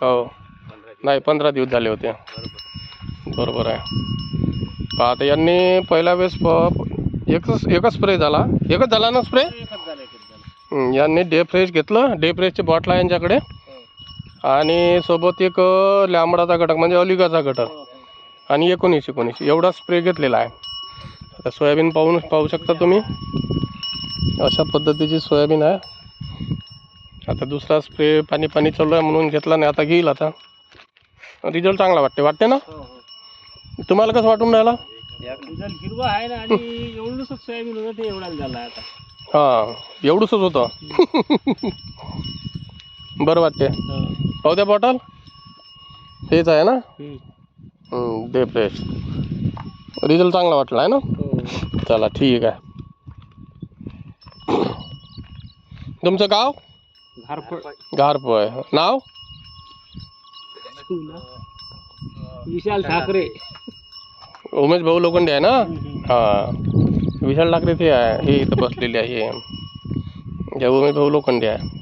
हो नाही 15 दिवस झाले होते. बरोबर आहे. आता यांनी पहिल्या वेळेस एकच स्प्रे झाला. एकच झाला ना स्प्रे. यांनी डे फ्रेश घेतलं. डे फ्रेशची बॉटल आहे यांच्याकडे आणि सोबत एक लॅंबडाचा घटक म्हणजे ऑलिगाचा घटक आणि 19 एवढा स्प्रे घेतलेला आहे. आता सोयाबीन पाहू शकता तुम्ही. अशा पद्धतीची सोयाबीन आहे. आता दुसरा स्प्रे पाणी चालू आहे म्हणून घेतला नाही. आता घेईल. आता रिझल्ट चांगला वाटते ना. तुम्हाला कसं वाटून राहिला? रिझल्ट हिरवा आहे ना आणि एवढंच सोयाबीन होतं ते एवढाच झाला आता. हां एवढंच होतं. बरं वाटते. पाहू द्या बॉटल. हेच आहे ना. Day fresh. रिझल्ट चांगला वाटला आहे ना. चला ठीक आहे. तुमचं गाव? घारपळ. नाव? विशाल ठाकरे. उमेश भाऊ लोखंडे आहे ना. हां विशाल ठाकरे ते आहे. हे इथं बसलेले आहे. हे उमेश भाऊ लोखंडे आहे.